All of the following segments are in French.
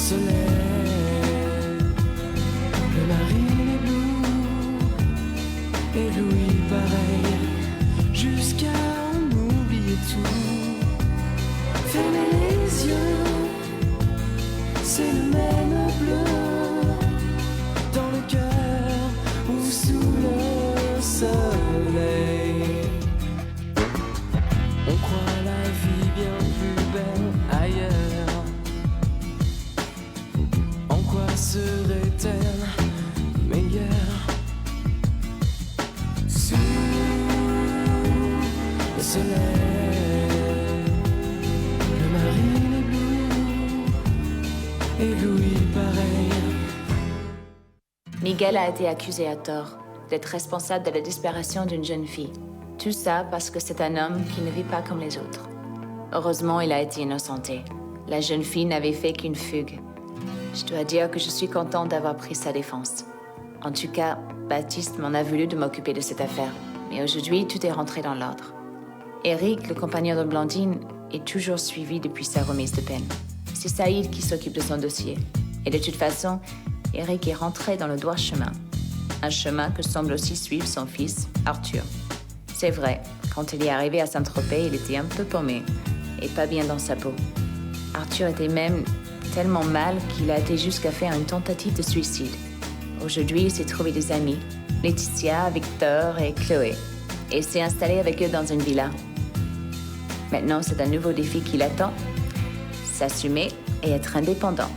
soleil, le marine est bleu, et Louis pareil, jusqu'à en oublier tout. Fermez les yeux, c'est le même bleu, dans le cœur ou sous le soleil. On croit la vie bien plus belle ailleurs. En quoi serait-elle meilleure? Sous le soleil, le marine est bleu, et Louis pareil. Miguel a été accusé à tort d'être responsable de la disparition d'une jeune fille. Tout ça parce que c'est un homme qui ne vit pas comme les autres. Heureusement, il a été innocenté. La jeune fille n'avait fait qu'une fugue. Je dois dire que je suis contente d'avoir pris sa défense. En tout cas, Baptiste m'en a voulu de m'occuper de cette affaire. Mais aujourd'hui, tout est rentré dans l'ordre. Eric, le compagnon de Blandine, est toujours suivi depuis sa remise de peine. C'est Saïd qui s'occupe de son dossier. Et de toute façon, Eric est rentré dans le droit chemin. Un chemin que semble aussi suivre son fils, Arthur. C'est vrai, quand il est arrivé à Saint-Tropez, il était un peu paumé et pas bien dans sa peau. Arthur était même tellement mal qu'il a été jusqu'à faire une tentative de suicide. Aujourd'hui, il s'est trouvé des amis, Laetitia, Victor et Chloé, et s'est installé avec eux dans une villa. Maintenant, c'est un nouveau défi qui l'attend, s'assumer et être indépendant.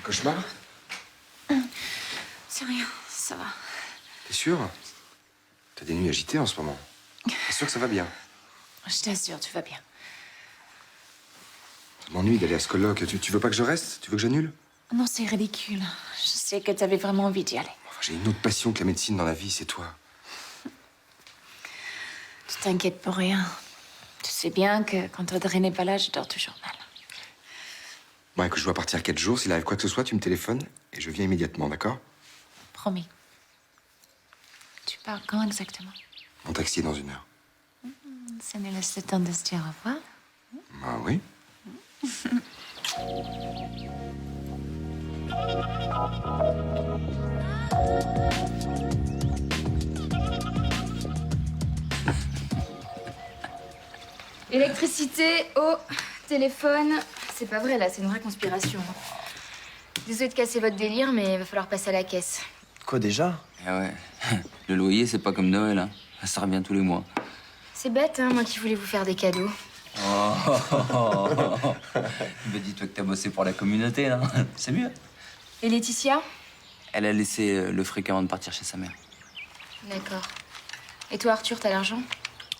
Cauchemar? C'est rien, ça va. T'es sûr? T'as des nuits agitées en ce moment. T'es sûr que ça va bien? Je t'assure, tout va bien. Ça m'ennuie d'aller à ce colloque. Tu veux pas que je reste? Tu veux que j'annule? Non, c'est ridicule. Je sais que t'avais vraiment envie d'y aller. Enfin, j'ai une autre passion que la médecine dans la vie, c'est toi. Tu t'inquiètes pour rien. Tu sais bien que quand Audrey n'est pas là, je dors toujours mal. Bon, écoute, je dois partir 4 jours. S'il arrive quoi que ce soit, tu me téléphones et je viens immédiatement, d'accord? Promis. Tu pars quand exactement? Mon taxi est dans 1 heure. Ça nous laisse le temps de se dire au revoir. Bah oui. Électricité, eau, téléphone. C'est pas vrai là, c'est une vraie conspiration. Désolée de casser votre délire, mais il va falloir passer à la caisse. Quoi déjà? Eh ouais, le loyer, c'est pas comme Noël, hein. Ça revient tous les mois. C'est bête, hein, moi qui voulais vous faire des cadeaux. Oh. Mais dis-toi que t'as bossé pour la communauté, là. C'est mieux. Et Laetitia? Elle a laissé le fric avant de partir chez sa mère. D'accord. Et toi, Arthur, t'as l'argent?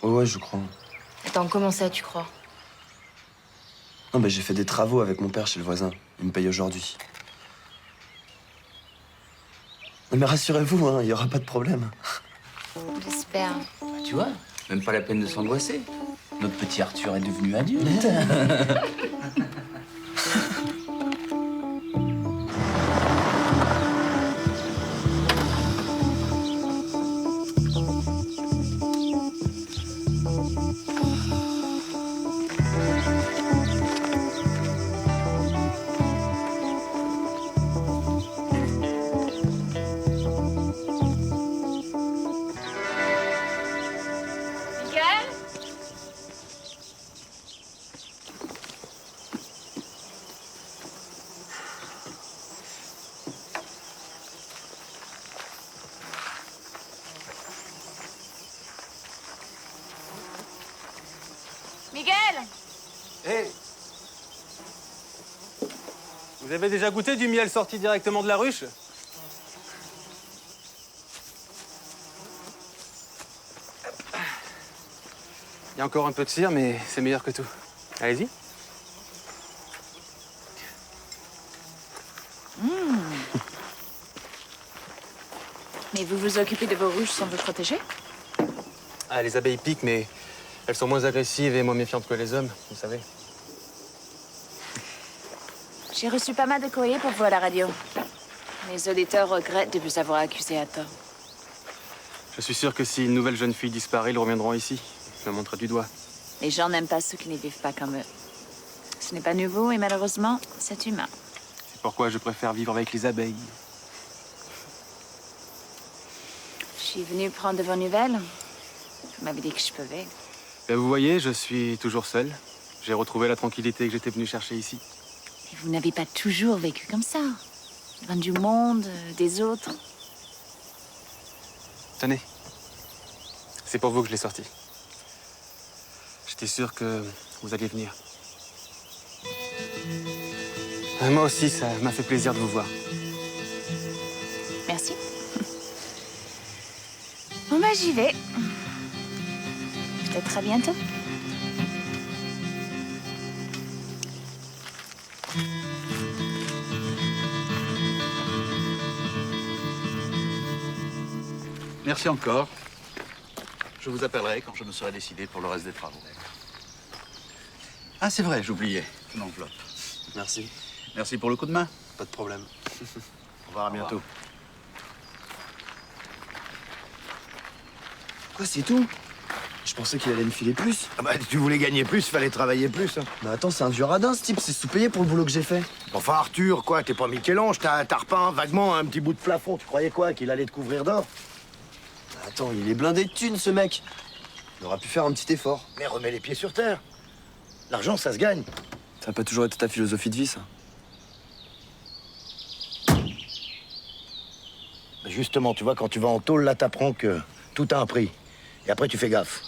Ouais, je crois. Attends, comment ça, tu crois? Non, j'ai fait des travaux avec mon père chez le voisin. Il me paye aujourd'hui. Non, mais rassurez-vous, hein, il y aura pas de problème. J'espère. Tu vois, même pas la peine de s'angoisser. Notre petit Arthur est devenu adulte. Vous avez déjà goûté du miel sorti directement de la ruche? Il y a encore un peu de cire, mais c'est meilleur que tout. Allez-y. Mais vous vous occupez de vos ruches sans vous protéger? Ah, les abeilles piquent, mais elles sont moins agressives et moins méfiantes que les hommes, vous savez. J'ai reçu pas mal de courriers pour vous à la radio. Les auditeurs regrettent de vous avoir accusé à tort. Je suis sûr que si une nouvelle jeune fille disparaît, ils reviendront ici. Me montrer du doigt. Les gens n'aiment pas ceux qui ne vivent pas comme eux. Ce n'est pas nouveau et malheureusement, c'est humain. C'est pourquoi je préfère vivre avec les abeilles. Je suis venue prendre de vos nouvelles. Vous m'avez dit que je pouvais. Ben, vous voyez, je suis toujours seul. J'ai retrouvé la tranquillité que j'étais venu chercher ici. Et vous n'avez pas toujours vécu comme ça. Loin du monde, des autres. Tenez. C'est pour vous que je l'ai sorti. J'étais sûr que vous alliez venir. Moi aussi, ça m'a fait plaisir de vous voir. Merci. Bon, bah, j'y vais. Peut-être à bientôt. Merci encore. Je vous appellerai quand je me serai décidé pour le reste des travaux. Ah, c'est vrai, j'oubliais. Une enveloppe. Merci. Merci pour le coup de main. Pas de problème. Au revoir, à bientôt. Quoi, c'est tout? Je pensais qu'il allait me filer plus. Ah bah, tu voulais gagner plus, fallait travailler plus. Hein. Mais attends, c'est un vieux radin, ce type. C'est sous-payé pour le boulot que j'ai fait. Enfin, Arthur, quoi, t'es pas Michel-Ange, t'as repeint vaguement un petit bout de plafond. Tu croyais quoi, qu'il allait te couvrir d'or? Attends, il est blindé de thunes, ce mec. Il aura pu faire un petit effort. Mais remets les pieds sur terre. L'argent, ça se gagne. Ça n'a pas toujours été ta philosophie de vie, ça. Justement, tu vois, quand tu vas en tôle, là, t'apprends que tout a un prix. Et après, tu fais gaffe.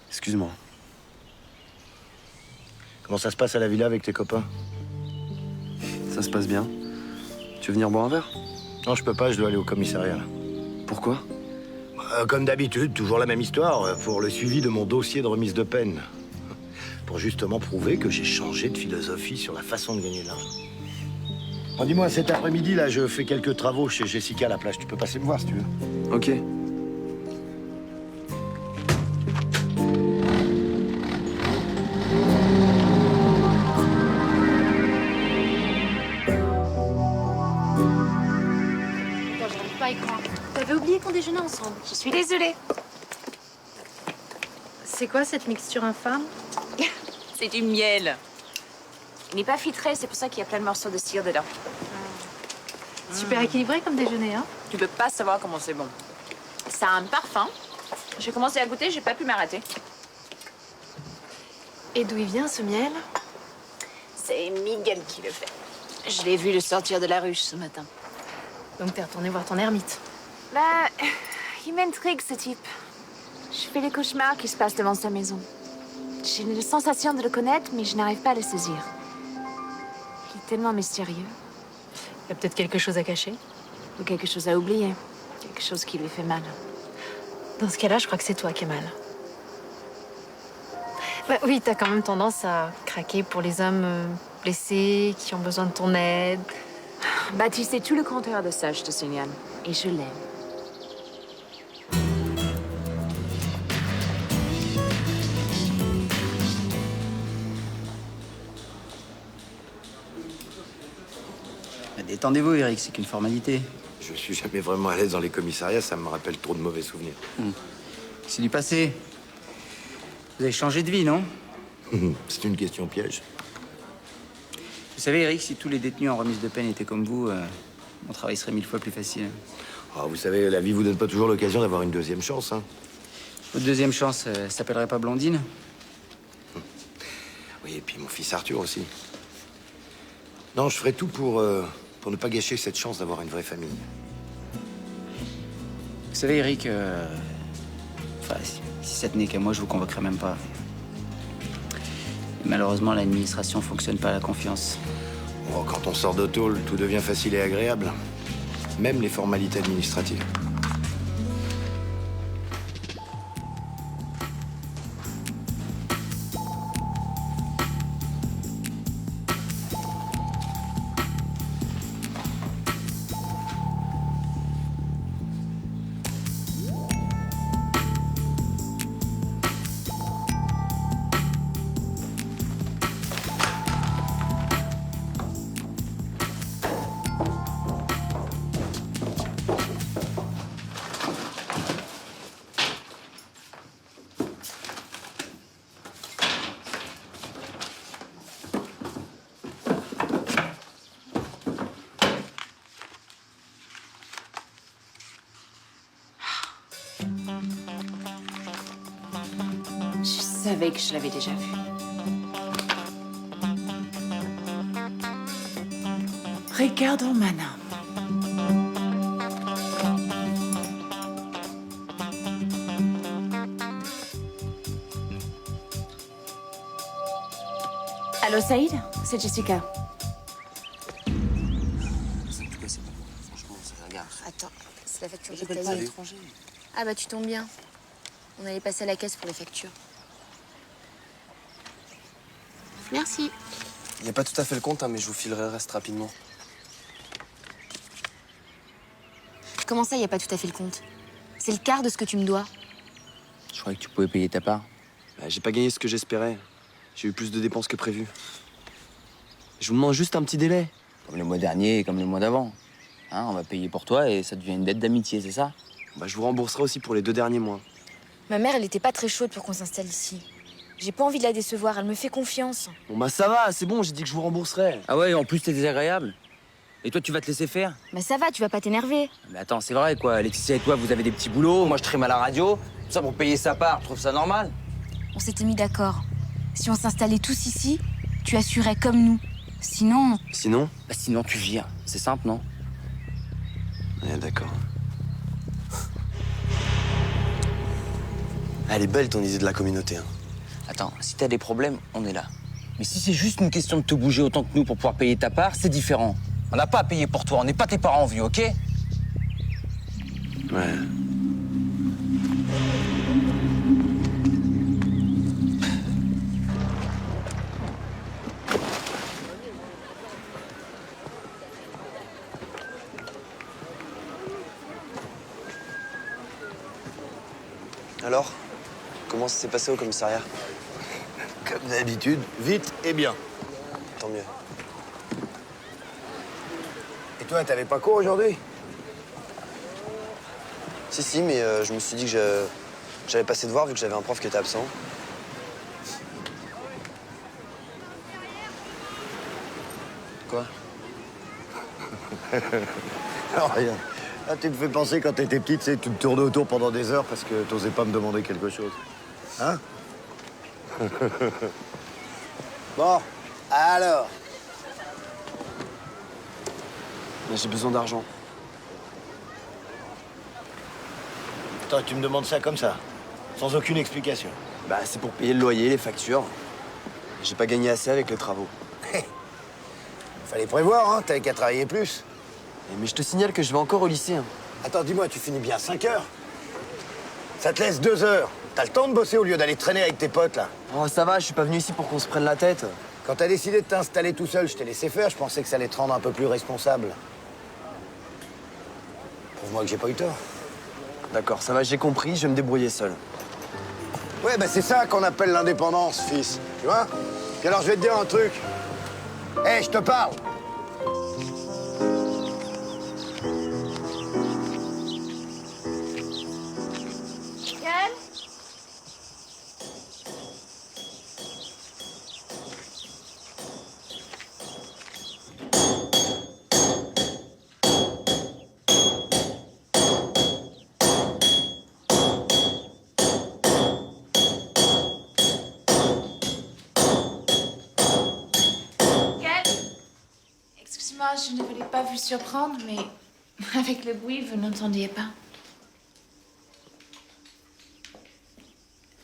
Excuse-moi. Comment ça se passe à la villa avec tes copains? Ça se passe bien. Tu veux venir boire un verre? Non, je peux pas, je dois aller au commissariat. Là. Pourquoi? Comme d'habitude, toujours la même histoire, pour le suivi de mon dossier de remise de peine. Pour justement prouver que j'ai changé de philosophie sur la façon de gagner de l'argent. Bon, dis-moi, cet après-midi, là, je fais quelques travaux chez Jessica à la plage. Tu peux passer me voir, si tu veux. Ok. J'arrive pas à y croire. T'avais oublié qu'on déjeunait ensemble. Je suis désolée. C'est quoi cette mixture infâme? C'est du miel. Il n'est pas filtré, c'est pour ça qu'il y a plein de morceaux de cire dedans. Super équilibré comme déjeuner, hein? Tu peux pas savoir comment c'est bon. Ça a un parfum. J'ai commencé à goûter, j'ai pas pu m'arrêter. Et d'où il vient ce miel? C'est Miguel qui le fait. Je l'ai vu le sortir de la ruche ce matin. Donc t'es retourné voir ton ermite. Bah, il m'intrigue ce type. Je fais les cauchemars qui se passent devant sa maison. J'ai la sensation de le connaître, mais je n'arrive pas à le saisir. Il est tellement mystérieux. Il y a peut-être quelque chose à cacher. Ou quelque chose à oublier. Quelque chose qui lui fait mal. Dans ce cas-là, je crois que c'est toi qui es mal. Bah oui, t'as quand même tendance à craquer pour les hommes blessés, qui ont besoin de ton aide. Baptiste est tout le contraire de ça, je te signale. Et je l'aime. Détendez-vous, Eric, c'est qu'une formalité. Je suis jamais vraiment à l'aise dans les commissariats, ça me rappelle trop de mauvais souvenirs. C'est du passé. Vous avez changé de vie, non? C'est une question piège. Vous savez, Eric, si tous les détenus en remise de peine étaient comme vous, mon travail serait 1000 fois plus facile. Ah, vous savez, la vie vous donne pas toujours l'occasion d'avoir une deuxième chance, hein. Votre deuxième chance s'appellerait pas Blondine? Oui, et puis mon fils Arthur aussi. Non, je ferai tout pour ne pas gâcher cette chance d'avoir une vraie famille. Vous savez, Eric, enfin, si ça tenait qu'à moi, je vous convoquerais même pas. Et malheureusement, l'administration fonctionne pas à la confiance. Bon, quand on sort de tôle, tout devient facile et agréable. Même les formalités administratives. Je savais que je l'avais déjà vu. Regardons maintenant. Allô, Saïd? C'est Jessica. Attends, c'est la facture détaillée. Ah bah tu tombes bien. On allait passer à la caisse pour les factures. Merci. Il n'y a pas tout à fait le compte, hein, mais je vous filerai le reste rapidement. Comment ça, il n'y a pas tout à fait le compte? C'est le quart de ce que tu me dois. Je croyais que tu pouvais payer ta part. Bah, j'ai pas gagné ce que j'espérais. J'ai eu plus de dépenses que prévu. Je vous demande juste un petit délai. Comme le mois dernier et comme le mois d'avant. Hein, on va payer pour toi et ça devient une dette d'amitié, c'est ça? Bah, je vous rembourserai aussi pour les 2 derniers mois. Ma mère, elle était pas très chaude pour qu'on s'installe ici. J'ai pas envie de la décevoir, elle me fait confiance. Bon bah ça va, c'est bon, j'ai dit que je vous rembourserai. Ah ouais, en plus t'es désagréable. Et toi, tu vas te laisser faire? Bah ça va, tu vas pas t'énerver. Mais attends, c'est vrai quoi. Laetitia et toi, vous avez des petits boulots. Moi, je trime à la radio. Tout ça pour payer sa part. Tu trouves ça normal? On s'était mis d'accord. Si on s'installait tous ici, tu assurais comme nous. Sinon... Sinon? Bah sinon, tu vires. C'est simple, non? Ouais, d'accord. Elle est belle ton idée de la communauté. Hein. Attends, si t'as des problèmes, on est là. Mais si c'est juste une question de te bouger autant que nous pour pouvoir payer ta part, c'est différent. On n'a pas à payer pour toi, on n'est pas tes parents vieux, ok? Ouais. Alors, comment ça s'est passé au commissariat? Comme d'habitude, vite et bien. Tant mieux. Et toi, t'avais pas cours aujourd'hui? Si, mais je me suis dit que j'avais passé devoir vu que j'avais un prof qui était absent. Quoi? Alors, rien. Là, tu me fais penser quand t'étais petite, tu me tournais autour pendant des heures parce que t'osais pas me demander quelque chose. Hein? Bon, alors? Mais j'ai besoin d'argent. Attends, tu me demandes ça comme ça, sans aucune explication. Bah, c'est pour payer le loyer, les factures. J'ai pas gagné assez avec les travaux. Fallait prévoir, hein, t'avais qu'à travailler plus. Mais je te signale que je vais encore au lycée. Hein. Attends, dis-moi, tu finis bien à 5 heures? Ça te laisse 2 heures. T'as le temps de bosser au lieu d'aller traîner avec tes potes, là. Oh, ça va, je suis pas venu ici pour qu'on se prenne la tête. Quand t'as décidé de t'installer tout seul, je t'ai laissé faire. Je pensais que ça allait te rendre un peu plus responsable. Prouve-moi que j'ai pas eu tort. D'accord, ça va, j'ai compris, je vais me débrouiller seul. Ouais, bah c'est ça qu'on appelle l'indépendance, fils. Tu vois? Puis alors, je vais te dire un truc. Hé, je te parle. Excusez-moi, je ne voulais pas vous surprendre, mais avec le bruit, vous n'entendiez pas.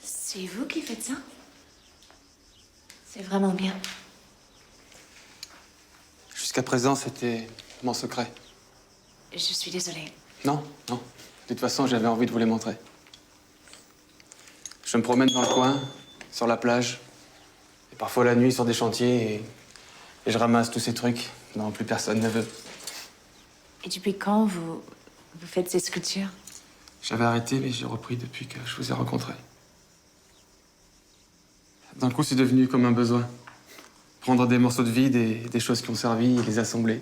C'est vous qui faites ça? C'est vraiment bien. Jusqu'à présent, c'était mon secret. Je suis désolée. Non, non. De toute façon, j'avais envie de vous les montrer. Je me promène dans le coin, sur la plage, et parfois la nuit sur des chantiers, et je ramasse tous ces trucs dont plus personne ne veut. Et depuis quand vous faites ces sculptures? J'avais arrêté, mais j'ai repris depuis que je vous ai rencontré. D'un coup, c'est devenu comme un besoin. Prendre des morceaux de vie, des choses qui ont servi, et les assembler,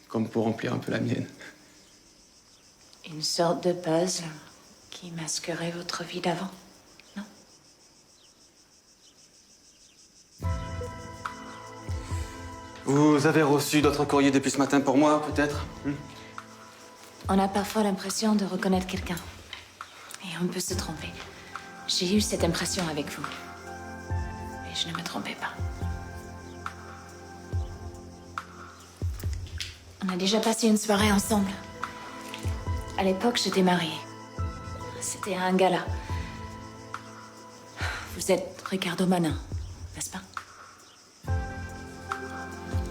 comme pour remplir un peu la mienne. Une sorte de puzzle qui masquerait votre vie d'avant, non? Vous avez reçu d'autres courriers depuis ce matin pour moi, peut-être? On a parfois l'impression de reconnaître quelqu'un. Et on peut se tromper. J'ai eu cette impression avec vous. Et je ne me trompais pas. On a déjà passé une soirée ensemble. À l'époque, j'étais mariée. C'était à un gala. Vous êtes Ricardo Manin, n'est-ce pas?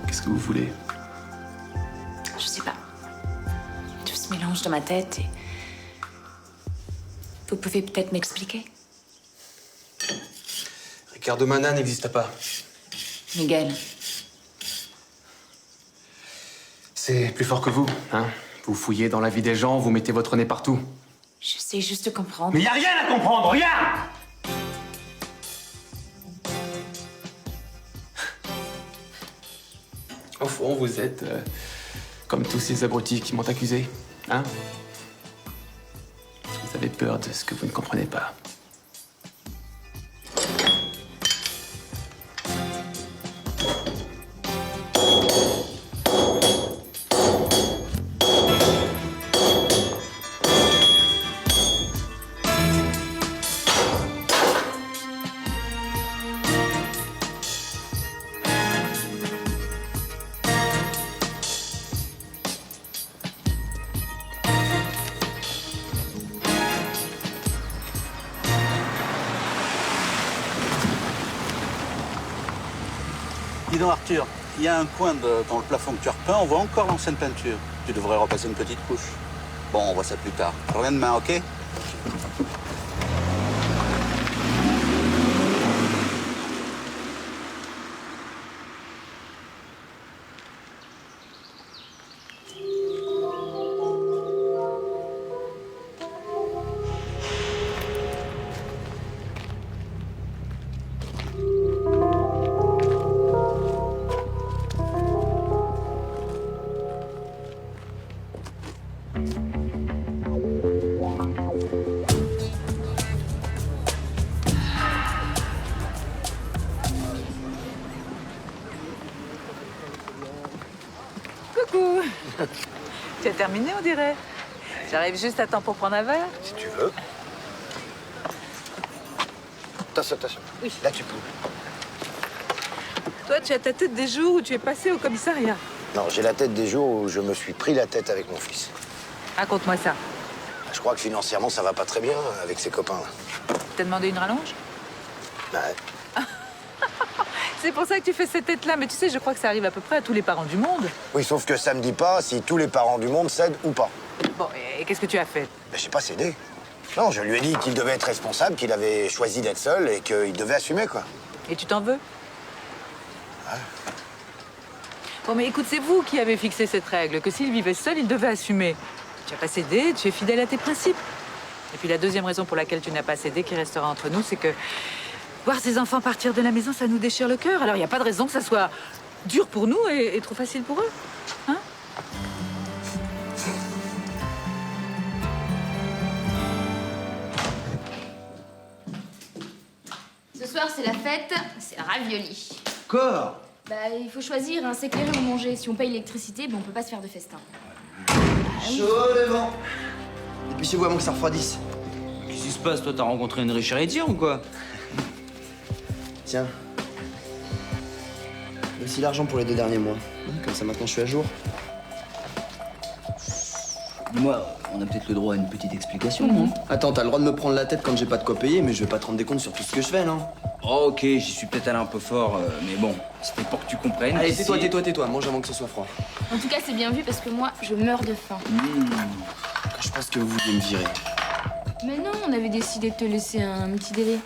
Qu'est-ce que vous voulez? Je sais pas. Tout se mélange dans ma tête et... Vous pouvez peut-être m'expliquer? Ricardo Manin n'existe pas. Miguel. C'est plus fort que vous, hein? Vous fouillez dans la vie des gens, vous mettez votre nez partout. J'essaie juste de comprendre. Mais y a rien à comprendre, rien! Au fond, vous êtes comme tous ces abrutis qui m'ont accusé, hein? Vous avez peur de ce que vous ne comprenez pas. Dis donc Arthur, il y a un coin dans le plafond que tu as repeint, on voit encore l'ancienne peinture. Tu devrais repasser une petite couche. Bon, on voit ça plus tard. Reviens demain, ok? Coucou. Tu as terminé, on dirait. J'arrive juste à temps pour prendre un verre. Si tu veux. Attention, attention. Oui. Là, tu peux. Toi, tu as ta tête des jours où tu es passé au commissariat. Non, j'ai la tête des jours où je me suis pris la tête avec mon fils. Raconte-moi ça. Je crois que financièrement, ça va pas très bien avec ses copains. T'as demandé une rallonge? Bah, C'est pour ça que tu fais cette tête-là. Mais tu sais, je crois que ça arrive à peu près à tous les parents du monde. oui, sauf que ça me dit pas si tous les parents du monde cèdent ou pas. Bon, et qu'est-ce que tu as fait? Ben, j'ai pas cédé. Non, je lui ai dit qu'il devait être responsable, qu'il avait choisi d'être seul et qu'il devait assumer, quoi. Et tu t'en veux? Ouais. Bon, mais écoute, c'est vous qui avez fixé cette règle, que s'il vivait seul, il devait assumer. Tu n'as pas cédé, tu es fidèle à tes principes. Et puis la deuxième raison pour laquelle tu n'as pas cédé, qui restera entre nous, c'est que voir ses enfants partir de la maison, ça nous déchire le cœur. Alors il n'y a pas de raison que ça soit dur pour nous et trop facile pour eux. Hein? Ce soir, c'est la fête, c'est ravioli. Encore? Bah, il faut choisir, hein, s'éclairer ou manger. Si on paye l'électricité, on peut pas se faire de festin. Chaud devant. Dépêchez-vous avant que ça refroidisse. Qu'est-ce qui se passe? Toi, t'as rencontré une riche héritière ou quoi? Tiens. Voici l'argent pour les 2 derniers mois. Comme ça, maintenant, je suis à jour. Dis-moi, on a peut-être le droit à une petite explication, non? Attends, t'as le droit de me prendre la tête quand j'ai pas de quoi payer, mais je vais pas te rendre des comptes sur tout ce que je fais, non? Oh, ok, j'y suis peut-être allé un peu fort, mais bon, c'était pour que tu comprennes. Allez, qu'ici- tais-toi, mange avant que ce soit froid. En tout cas, c'est bien vu parce que moi, je meurs de faim. Je pense que vous vouliez me virer. Mais non, on avait décidé de te laisser un petit délai.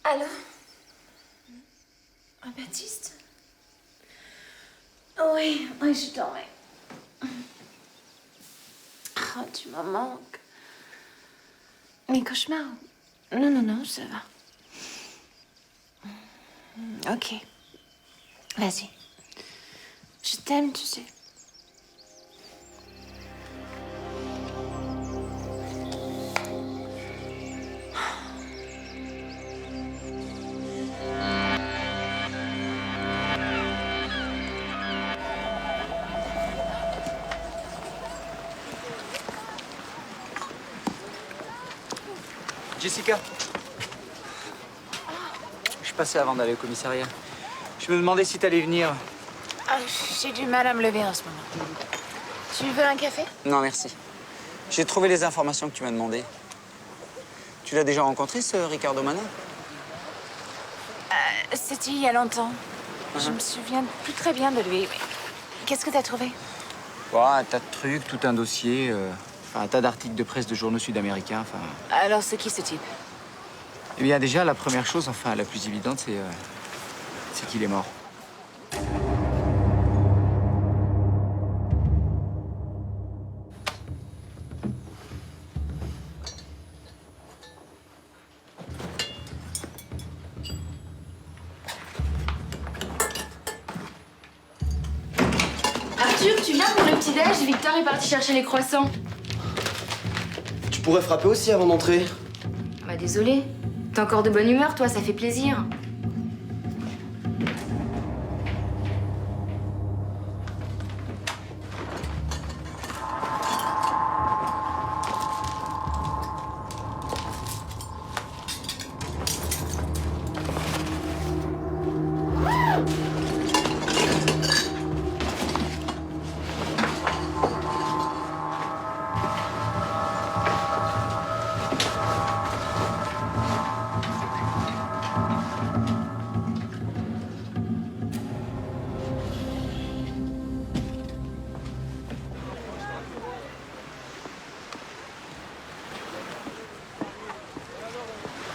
Allô? Ah, Baptiste? Oui, je dormais. Oh, tu me manques. Mes cauchemars? Non, ça va. Ok. Vas-y. Je t'aime, tu sais. Jessica. Je passais avant d'aller au commissariat. Je me demandais si t'allais venir. Ah, j'ai du mal à me lever en ce moment. Tu veux un café? Non, merci. J'ai trouvé les informations que tu m'as demandées. Tu l'as déjà rencontré, ce Ricardo Mana? C'était il y a longtemps. Je me souviens plus très bien de lui. Mais qu'est-ce que t'as trouvé? Un tas de trucs, tout un dossier, un tas d'articles de presse de journaux sud-américains, Alors, c'est qui ce type? Eh bien, déjà, la première chose, la plus évidente, c'est qu'il est mort. Arthur, tu viens pour le petit-déj? Victor est parti chercher les croissants. Tu pourrais frapper aussi avant d'entrer. Bah, désolé. T'es encore de bonne humeur, toi, ça fait plaisir.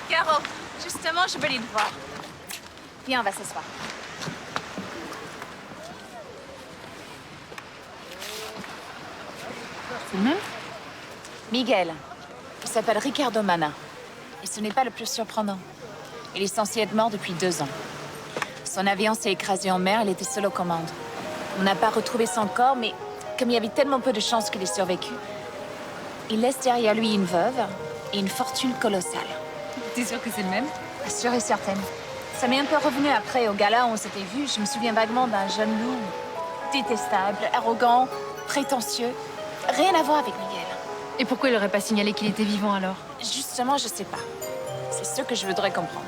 Caro, justement, je venais te voir. Viens, on va s'asseoir. C'est le même? Miguel. Il s'appelle Ricardo Mana. Et ce n'est pas le plus surprenant. Il est censé être mort depuis 2 ans. Son avion s'est écrasé en mer, il était seul aux commandes. On n'a pas retrouvé son corps, mais comme il y avait tellement peu de chances qu'il ait survécu, il laisse derrière lui une veuve et une fortune colossale. T'es sûre que c'est le même? Sûre et certaine. Ça m'est un peu revenu après, au gala où on s'était vu. Je me souviens vaguement d'un jeune loup détestable, arrogant, prétentieux. Rien à voir avec Miguel. Et pourquoi il aurait pas signalé qu'il était vivant alors? Justement, je sais pas. C'est ce que je voudrais comprendre.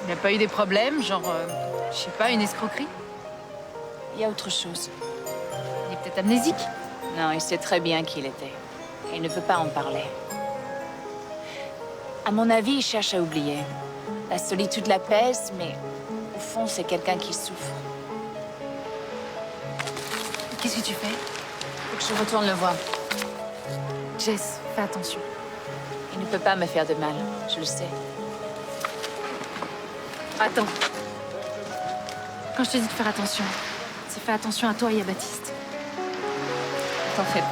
Il n'a pas eu des problèmes, genre, je sais pas, une escroquerie? Il y a autre chose. Il est peut-être amnésique? Non, il sait très bien qui il était. Et il ne veut pas en parler. À mon avis, il cherche à oublier. La solitude l'apaise, mais au fond, c'est quelqu'un qui souffre. Qu'est-ce que tu fais? Faut que je retourne le voir. Jess, fais attention. Il ne peut pas me faire de mal, je le sais. Attends. Quand je te dis de faire attention, c'est fais attention à toi et à Baptiste. T'en fais pas.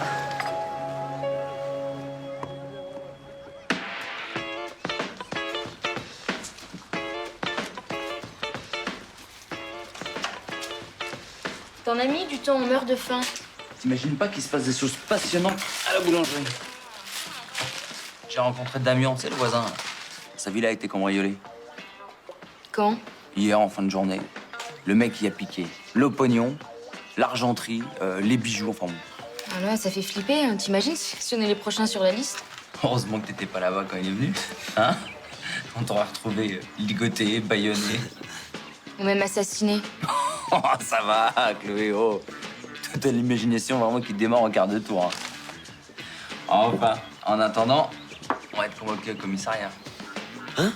T'en as mis du temps, on meurt de faim. T'imagines pas qu'il se passe des choses passionnantes à la boulangerie. J'ai rencontré Damien, c'est le voisin. Sa villa a été cambriolée. Quand? Hier, en fin de journée. Le mec y a piqué le pognon, l'argenterie, les bijoux, enfin bon. Ah là, ça fait flipper, hein. T'imagines si on est les prochains sur la liste? Heureusement que t'étais pas là-bas quand il est venu. Hein? On t'aurait retrouvé ligoté, bâillonné. Ou même assassiné. Oh, ça va, Chloé, oh. T'as l'imagination vraiment qui démarre en quart de tour. Hein. Enfin, en attendant, on va être convoqué au commissariat. Hein?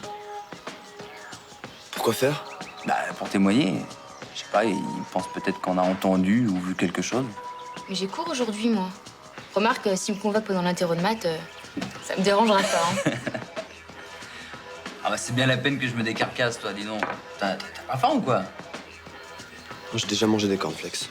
Pourquoi faire? Bah, pour témoigner. Je sais pas, ils pensent peut-être qu'on a entendu ou vu quelque chose. Mais j'ai cours aujourd'hui, moi. Remarque, s'ils me convoquent pendant l'interro de maths, ça me dérangera pas. Hein. Ah bah, c'est bien la peine que je me décarcasse, toi, dis donc. T'as pas faim ou quoi? Moi, j'ai déjà mangé des cornflakes.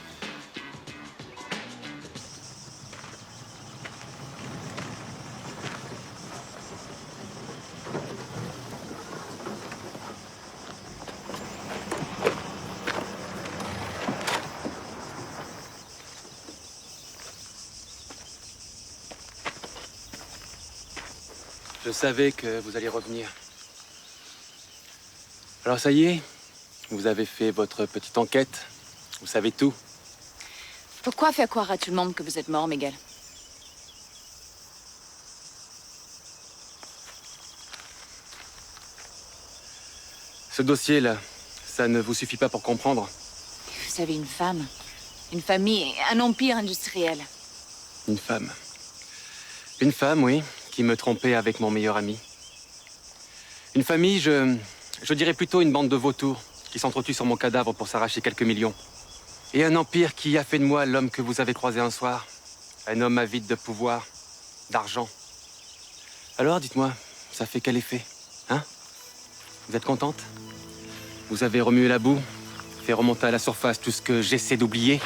Je savais que vous alliez revenir. Alors ça y est, vous avez fait votre petite enquête. Vous savez tout. Pourquoi faire croire à tout le monde que vous êtes mort, Miguel? Ce dossier-là, ça ne vous suffit pas pour comprendre? Vous avez une femme, une famille, un empire industriel. Une femme. Une femme, oui, qui me trompait avec mon meilleur ami. Une famille, je dirais plutôt une bande de vautours qui s'entretuent sur mon cadavre pour s'arracher quelques millions. Et un empire qui a fait de moi l'homme que vous avez croisé un soir. Un homme avide de pouvoir, d'argent. Alors, dites-moi, ça fait quel effet, hein? Vous êtes contente? Vous avez remué la boue, fait remonter à la surface tout ce que j'essaie d'oublier?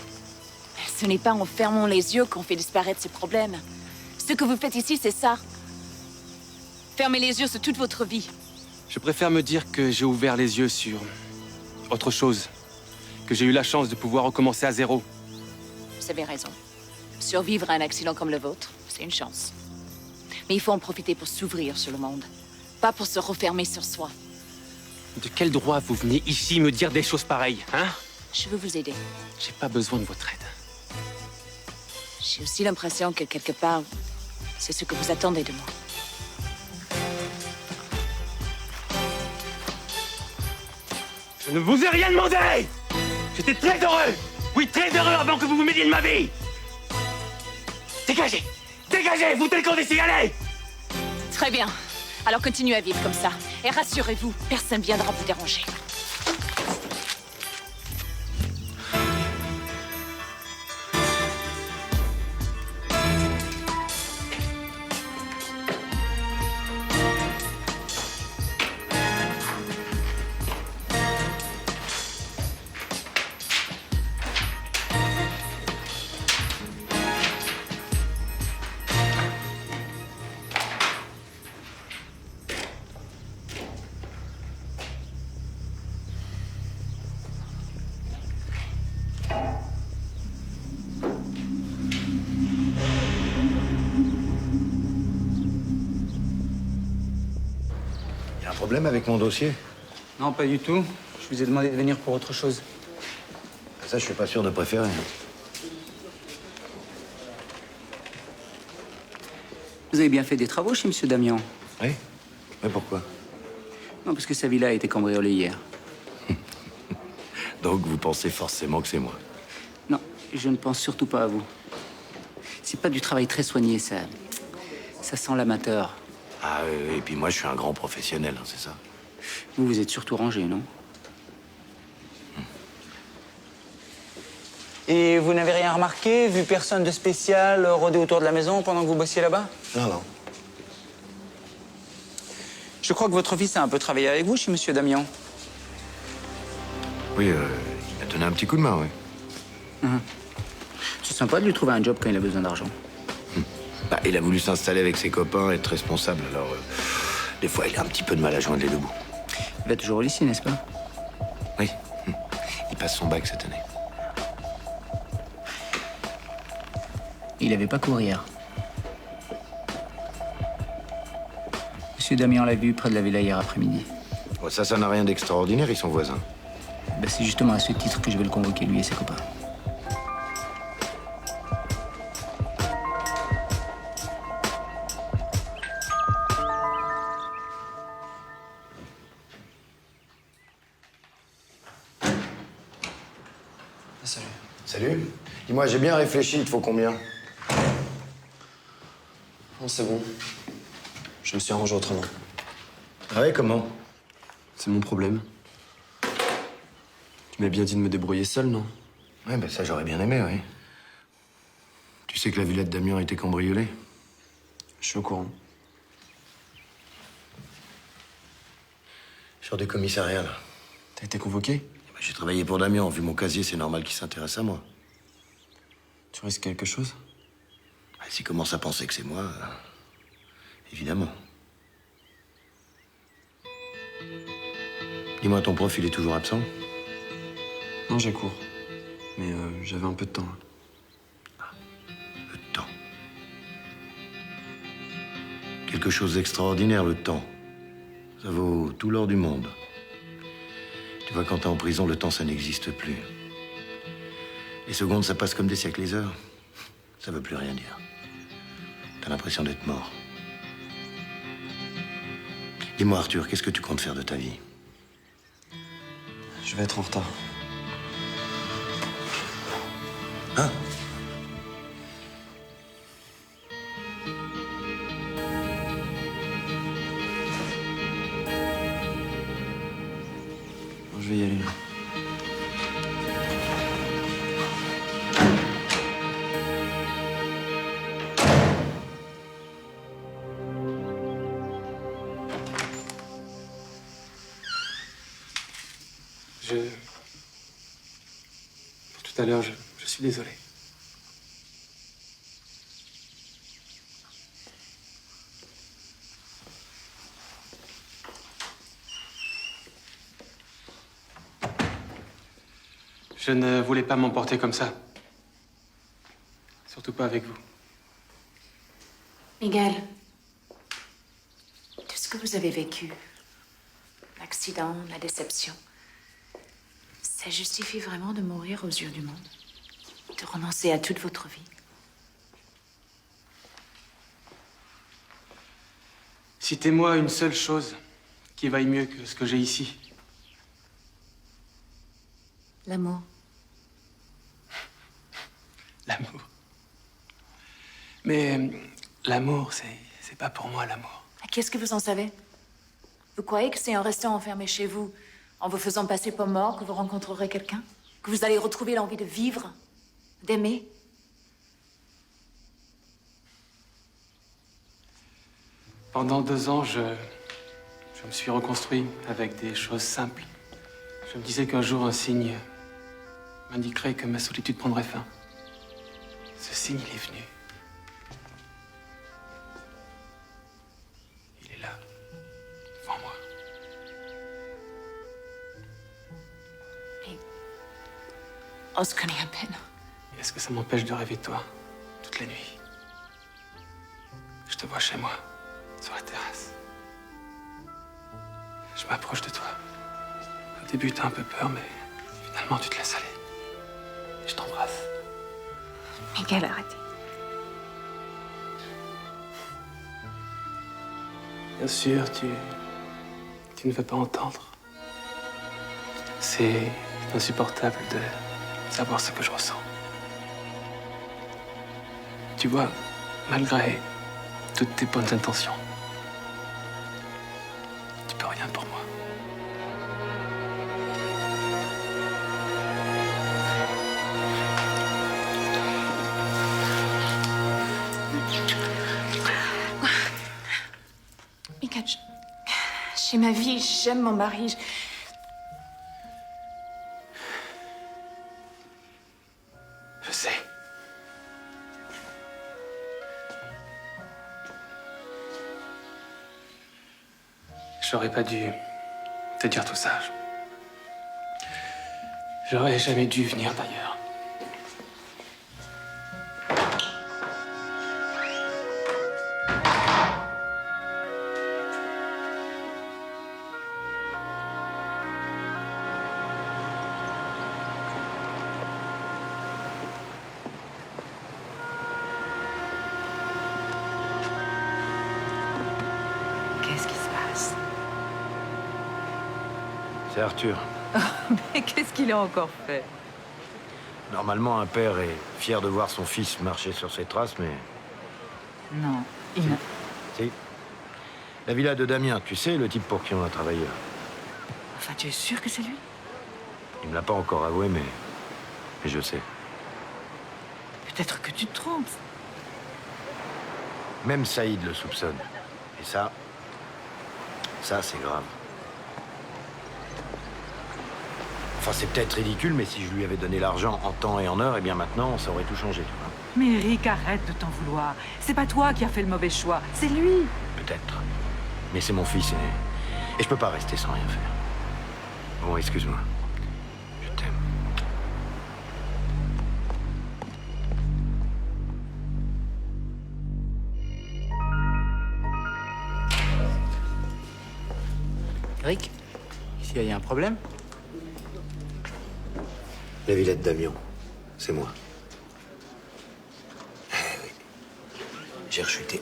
Ce n'est pas en fermant les yeux qu'on fait disparaître ces problèmes. Ce que vous faites ici, c'est ça. Fermez les yeux sur toute votre vie. Je préfère me dire que j'ai ouvert les yeux sur autre chose. Que j'ai eu la chance de pouvoir recommencer à zéro. Vous avez raison. Survivre à un accident comme le vôtre, c'est une chance. Mais il faut en profiter pour s'ouvrir sur le monde. Pas pour se refermer sur soi. De quel droit vous venez ici me dire des choses pareilles, hein? Je veux vous aider. J'ai pas besoin de votre aide. J'ai aussi l'impression que quelque part, c'est ce que vous attendez de moi. Je ne vous ai rien demandé! J'étais très heureux! Oui, très heureux avant que vous vous mêliez de ma vie! Dégagez! Dégagez! Vous tel qu'on ici, allez! Très bien. Alors continuez à vivre comme ça. Et rassurez-vous, personne ne viendra vous déranger. Problème avec mon dossier? Non, pas du tout. Je vous ai demandé de venir pour autre chose. Ça, je suis pas sûr de préférer. Vous avez bien fait des travaux chez Monsieur Damien? Oui? Mais pourquoi? Non, parce que sa villa a été cambriolée hier. Donc vous pensez forcément que c'est moi? Non, je ne pense surtout pas à vous. C'est pas du travail très soigné, ça sent l'amateur. Ah oui, et puis moi, je suis un grand professionnel, hein, c'est ça? Vous êtes surtout rangé, non? Et vous n'avez rien remarqué, vu personne de spécial rôder autour de la maison pendant que vous bossiez là-bas? Non, non. Je crois que votre fils a un peu travaillé avec vous chez Monsieur Damien. Oui, il a donné un petit coup de main, oui. C'est sympa de lui trouver un job quand il a besoin d'argent. Bah, il a voulu s'installer avec ses copains, être responsable, alors des fois il a un petit peu de mal à joindre les deux bouts. Il va toujours au lycée, n'est-ce pas? Oui. Il passe son bac cette année. Il avait pas cours hier. Monsieur Damien l'a vu près de la villa hier après-midi. Oh, ça n'a rien d'extraordinaire, ils sont voisins. Ben, c'est justement à ce titre que je vais le convoquer, lui et ses copains. Salut. Salut. Dis-moi, j'ai bien réfléchi, il te faut combien? Non, c'est bon. Je me suis arrangé autrement. Ah ouais, comment? C'est mon problème. Tu m'as bien dit de me débrouiller seul, non? Ouais, ben ça, j'aurais bien aimé, oui. Tu sais que la villa de Damien a été cambriolée? Je suis au courant. Je sors du commissariat, là. T'as été convoqué? Ben, j'ai travaillé pour Damien. Vu mon casier, c'est normal qu'il s'intéresse à moi. Tu risques quelque chose? Ben, s'il commence à penser que c'est moi, évidemment. Dis-moi, ton prof, il est toujours absent? Non, j'ai cours. Mais j'avais un peu de temps. Le temps. Quelque chose d'extraordinaire, le temps. Ça vaut tout l'or du monde. Tu vois, quand t'es en prison, le temps, ça n'existe plus. Les secondes, ça passe comme des siècles, les heures. Ça veut plus rien dire. T'as l'impression d'être mort. Dis-moi, Arthur, qu'est-ce que tu comptes faire de ta vie? Je vais être en retard. Hein? Je vais y aller, là. Pour tout à l'heure, je suis désolé. Je ne voulais pas m'emporter comme ça. Surtout pas avec vous. Miguel, tout ce que vous avez vécu, l'accident, la déception, ça justifie vraiment de mourir aux yeux du monde? De renoncer à toute votre vie? Citez-moi une seule chose qui vaille mieux que ce que j'ai ici. L'amour. L'amour. Mais l'amour, c'est pas pour moi, l'amour. Qu'est-ce que vous en savez? Vous croyez que c'est en restant enfermé chez vous, en vous faisant passer pour mort, que vous rencontrerez quelqu'un? Que vous allez retrouver l'envie de vivre, d'aimer? Pendant 2 ans, je me suis reconstruit avec des choses simples. Je me disais qu'un jour, un signe m'indiquerait que ma solitude prendrait fin. Ce signe, il est venu. Il est là, devant moi. On se connaît à peine. Et est-ce que ça m'empêche de rêver de toi, toute la nuit? Je te vois chez moi, sur la terrasse. Je m'approche de toi. Au début, t'as un peu peur, mais finalement, tu te laisses aller. Et je t'embrasse. Miguel, arrêtez. Bien sûr, tu ne veux pas entendre. C'est insupportable de savoir ce que je ressens. Tu vois, malgré toutes tes bonnes intentions, tu peux rien pour moi. Miguel, j'ai ma vie, j'aime mon mari. Je sais. J'aurais pas dû te dire tout ça. J'aurais jamais dû venir d'ailleurs. C'est Arthur. Mais qu'est-ce qu'il a encore fait? Normalement, un père est fier de voir son fils marcher sur ses traces, mais... Non, il n'a... Si. La villa de Damien, tu sais, le type pour qui on a travaillé. Enfin, tu es sûr que c'est lui? Il me l'a pas encore avoué, mais je sais. Peut-être que tu te trompes. Même Saïd le soupçonne. Et ça, c'est grave. Enfin, c'est peut-être ridicule, mais si je lui avais donné l'argent en temps et en heure, eh bien maintenant, ça aurait tout changé, tu vois. Mais Eric, arrête de t'en vouloir. C'est pas toi qui as fait le mauvais choix, c'est lui. Peut-être. Mais c'est mon fils et je peux pas rester sans rien faire. Bon, excuse-moi. Je t'aime. Eric, ici, il y a un problème? La villa de Damien, c'est moi. Eh oui. J'ai rechuté.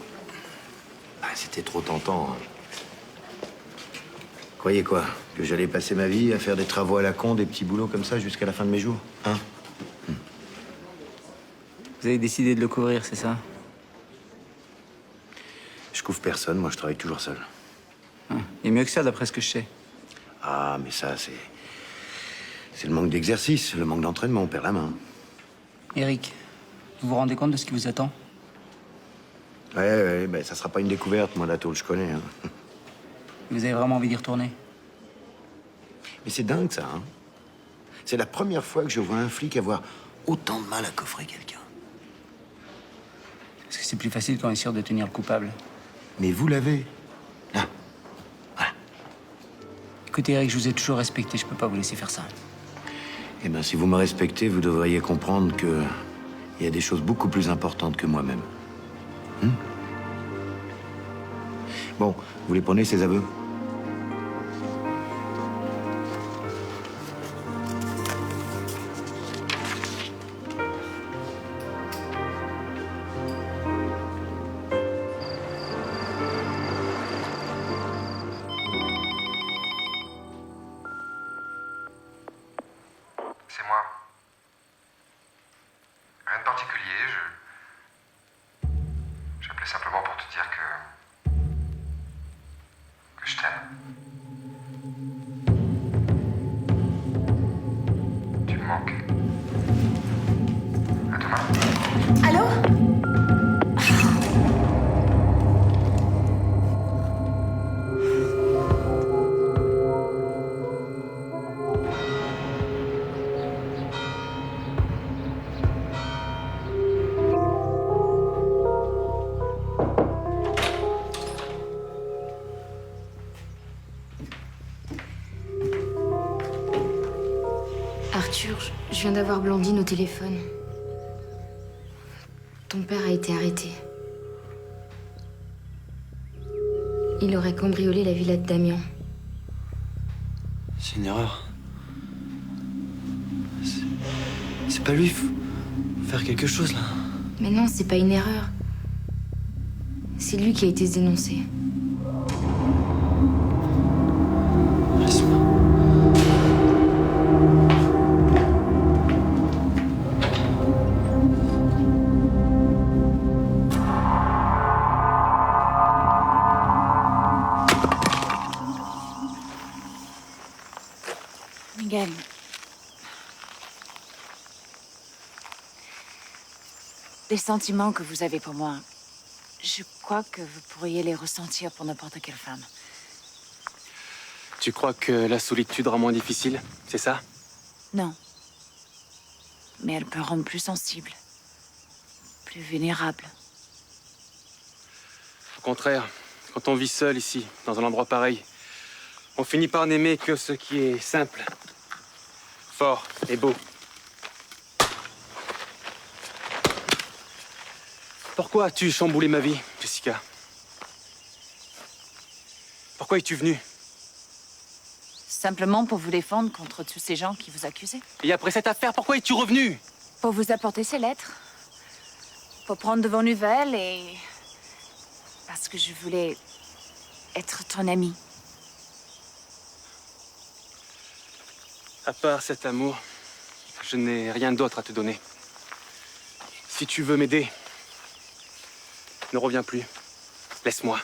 Ah, c'était trop tentant. Hein. Croyez quoi? Que j'allais passer ma vie à faire des travaux à la con, des petits boulots comme ça jusqu'à la fin de mes jours? Hein? Vous avez décidé de le couvrir, c'est ça? Je couvre personne, moi je travaille toujours seul. Il y a mieux que ça, d'après ce que je sais. Ah, mais ça, c'est le manque d'exercice, le manque d'entraînement, on perd la main. Eric, vous vous rendez compte de ce qui vous attend? Ouais, ben ça sera pas une découverte, moi la tôle, je connais. Hein. Vous avez vraiment envie d'y retourner? Mais c'est dingue, ça, hein. C'est la première fois que je vois un flic avoir autant de mal à coffrer quelqu'un. Parce que c'est plus facile quand on est sûr de tenir le coupable. Mais vous l'avez. Là. Voilà. Écoutez, Eric, je vous ai toujours respecté, je peux pas vous laisser faire ça. Eh ben, si vous me respectez, vous devriez comprendre que il y a des choses beaucoup plus importantes que moi-même. Bon, vous les prenez, ces aveux? C'est moi. Rien de particulier, j'appelais simplement pour te dire que je t'aime. Tu me manques. À demain. Allô? Arthur, je viens d'avoir Blandine au téléphone. Ton père a été arrêté. Il aurait cambriolé la villa de Damien. C'est une erreur. C'est pas lui, faut faire quelque chose, là. Mais non, c'est pas une erreur. C'est lui qui a été dénoncé. Laisse-moi. Miguel. Les sentiments que vous avez pour moi, je crois que vous pourriez les ressentir pour n'importe quelle femme. Tu crois que la solitude rend moins difficile, c'est ça? Non. Mais elle peut rendre plus sensible, plus vulnérable. Au contraire, quand on vit seul ici, dans un endroit pareil, on finit par n'aimer que ce qui est simple, fort et beau. Pourquoi as-tu chamboulé ma vie, Jessica? Pourquoi es-tu venue? Simplement pour vous défendre contre tous ces gens qui vous accusaient. Et après cette affaire, pourquoi es-tu revenue? Pour vous apporter ces lettres. Pour prendre de vos nouvelles et... parce que je voulais être ton amie. À part cet amour, je n'ai rien d'autre à te donner. Si tu veux m'aider, ne reviens plus. Laisse-moi.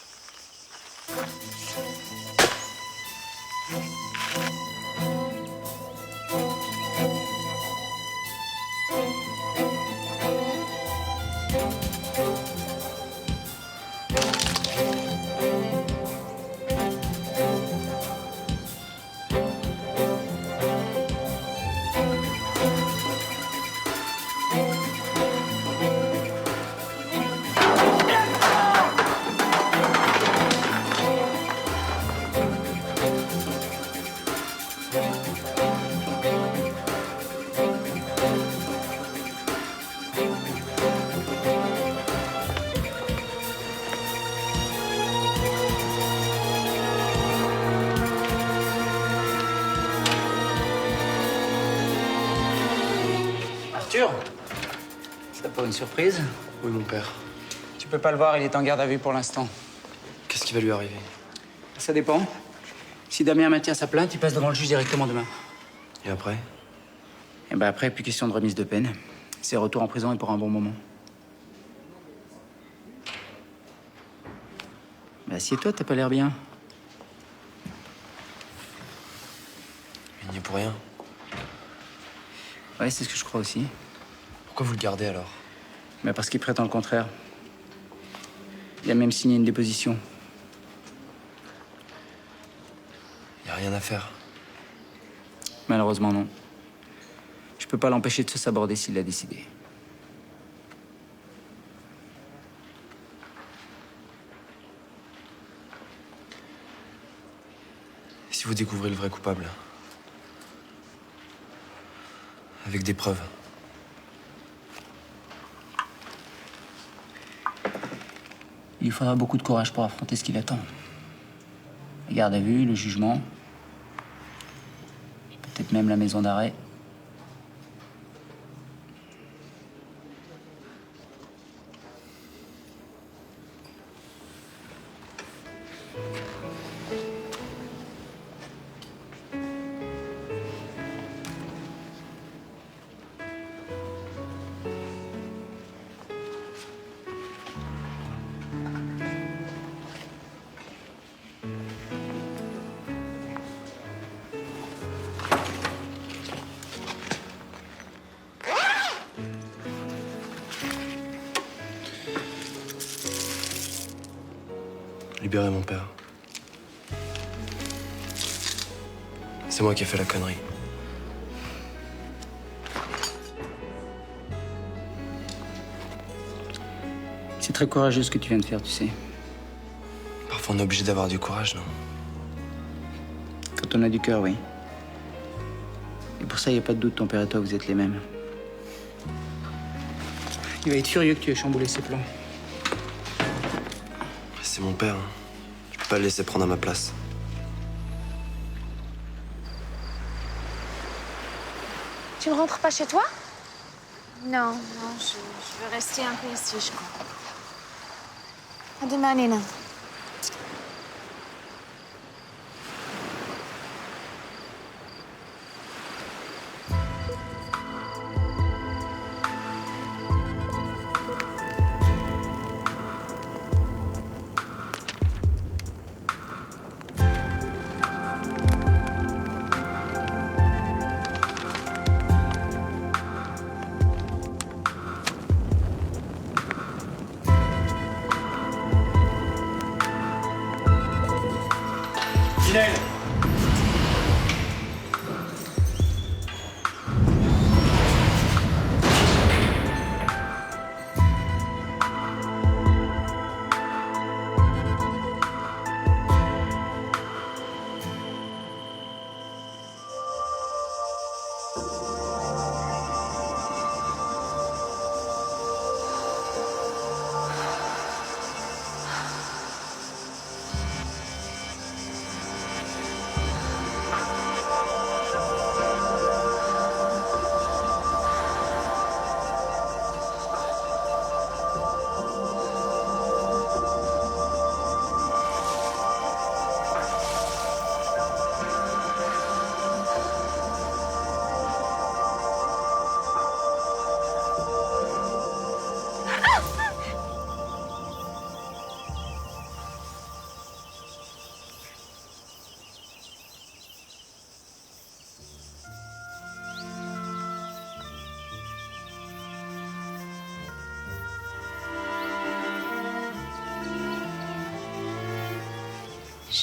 Arthur, c'est pas une surprise? Oui, mon père. Tu peux pas le voir, il est en garde à vue pour l'instant. Qu'est-ce qui va lui arriver? Ça dépend. Si Damien maintient sa plainte, il passe devant le juge directement demain. Et après? Et ben après, plus question de remise de peine. C'est retour en prison et pour un bon moment. Mais assieds-toi, t'as pas l'air bien. Il n'y est pour rien. Ouais, c'est ce que je crois aussi. Pourquoi vous le gardez alors? Mais parce qu'il prétend le contraire. Il a même signé une déposition. Il n'y a rien à faire. Malheureusement, non. Je peux pas l'empêcher de se saborder s'il l'a décidé. Si vous découvrez le vrai coupable? Avec des preuves. Il faudra beaucoup de courage pour affronter ce qu'il attend. La garde à vue, le jugement, peut-être même la maison d'arrêt. Libérez mon père. C'est moi qui ai fait la connerie. C'est très courageux ce que tu viens de faire, tu sais. Parfois, on est obligé d'avoir du courage, non? Quand on a du cœur, oui. Et pour ça, il n'y a pas de doute, ton père et toi, vous êtes les mêmes. Il va être furieux que tu aies chamboulé ses plans. C'est mon père. Hein. Je peux pas le laisser prendre à ma place. Tu ne rentres pas chez toi? Non, je veux rester un peu ici, je crois. À demain, Nina.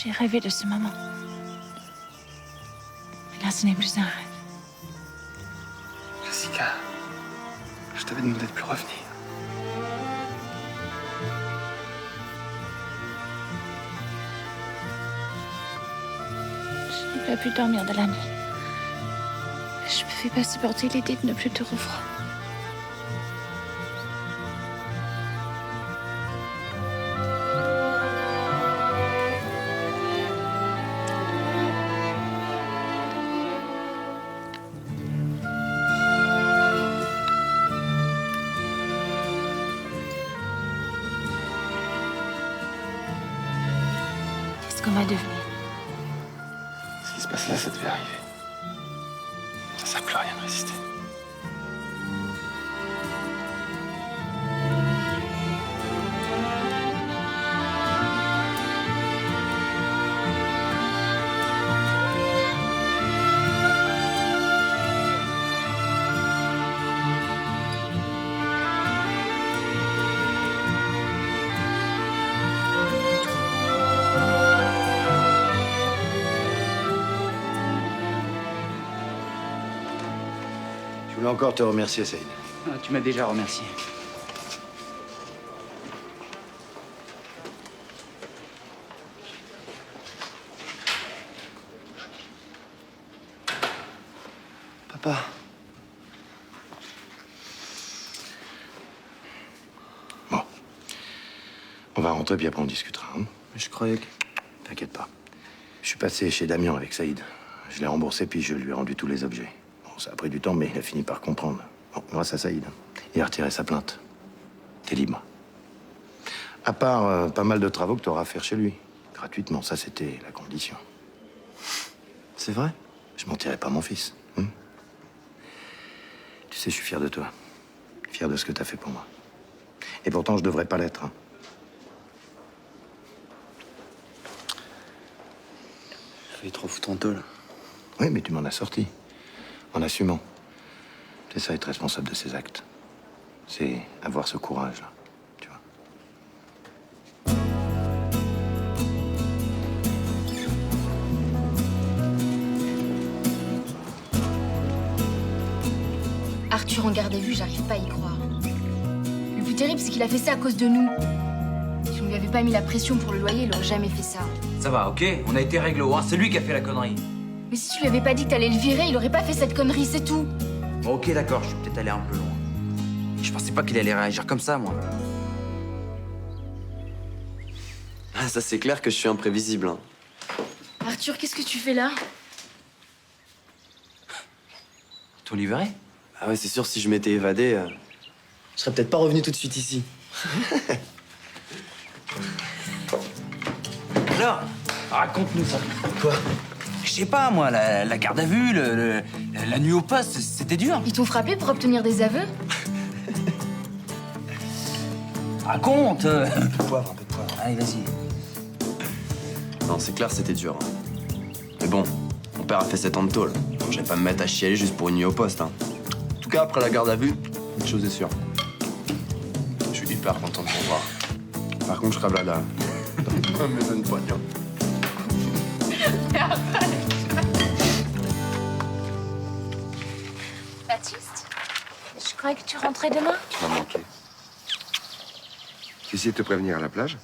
J'ai rêvé de ce moment. Mais là, ce n'est plus un rêve. Jessica, je t'avais demandé de plus revenir. Je n'ai pas pu dormir de la nuit. Je ne pouvais pas supporter l'idée de ne plus te revoir. Qu'est-ce qu'on va devenir? Ce qui se passe là, ça devait arriver. Ça sert plus à rien de résister. Je voulais encore te remercier, Saïd. Ah, tu m'as déjà remercié. Papa. Bon. On va rentrer, puis après on discutera. Hein. Mais je croyais que... T'inquiète pas. Je suis passé chez Damien avec Saïd. Je l'ai remboursé, puis je lui ai rendu tous les objets. Bon, ça a pris du temps, mais il a fini par comprendre. Bon, grâce à Saïd. Il a retiré sa plainte. T'es libre. À part pas mal de travaux que t'auras à faire chez lui. Gratuitement, ça c'était la condition. C'est vrai? Je mentirai pas mon fils. Hein. Tu sais, je suis fier de toi. Fier de ce que t'as fait pour moi. Et pourtant, je devrais pas l'être. Hein. Il est trop foutu en tôle. Oui, mais tu m'en as sorti. En assumant. C'est ça, être responsable de ses actes. C'est avoir ce courage-là. Tu vois. Arthur en garde à vue, j'arrive pas à y croire. Le plus terrible, c'est qu'il a fait ça à cause de nous. Si on lui avait pas mis la pression pour le loyer, il aurait jamais fait ça. Ça va, ok? On a été réglo, hein? C'est lui qui a fait la connerie. Mais si tu lui avais pas dit que t'allais le virer, il aurait pas fait cette connerie, c'est tout. Bon, ok, d'accord, je suis peut-être allé un peu loin. Je pensais pas qu'il allait réagir comme ça, moi. Ah, ça, c'est clair que je suis imprévisible. Hein. Arthur, qu'est-ce que tu fais là? Tout libéré? Ah ouais, c'est sûr, si je m'étais évadé, je serais peut-être pas revenu tout de suite ici. Alors, raconte-nous ça. Quoi? Je sais pas, moi, la garde à vue, la nuit au poste, c'était dur. Ils t'ont frappé pour obtenir des aveux? Raconte. Un peu de poivre, un peu de poivre. Allez, vas-y. Non, c'est clair, c'était dur. Hein. Mais bon, mon père a fait 7 ans de tôle. Donc, je vais pas me mettre à chialer juste pour une nuit au poste. Hein. En tout cas, après la garde à vue, une chose est sûre. Je suis hyper content de vous voir. Par contre, je serai blada. Me donne pas bien. Baptiste, je croyais que tu rentrais demain. Tu m'as manqué. Tu essayais de te prévenir à la plage?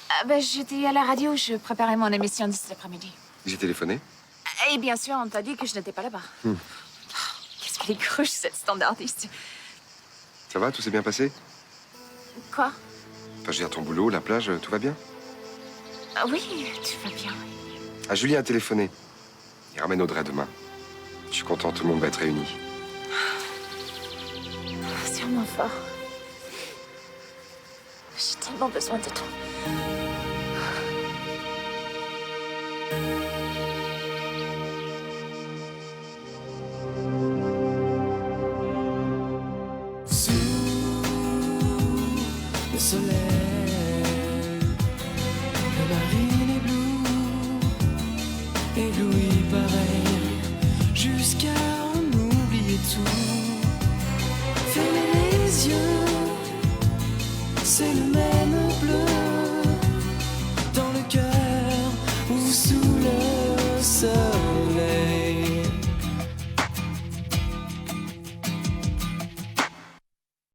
Ah ben, j'étais à la radio, je préparais mon émission de cet après-midi. J'ai téléphoné. Et bien sûr, on t'a dit que je n'étais pas là-bas. Qu'est-ce qu'elle est cruche, cette standardiste. Ça va, tout s'est bien passé? Quoi? Enfin, je veux dire, ton boulot, la plage, tout va bien? Ah oui, tu vas bien. Ah, Julien a téléphoné. Il ramène Audrey demain. Je suis content, tout le monde va être réuni. Sûrement fort. J'ai tellement besoin de toi. Sous le soleil, la marine est bleue, éblouie pareil, jusqu'à en oublier tout. Fermez les yeux, c'est le même.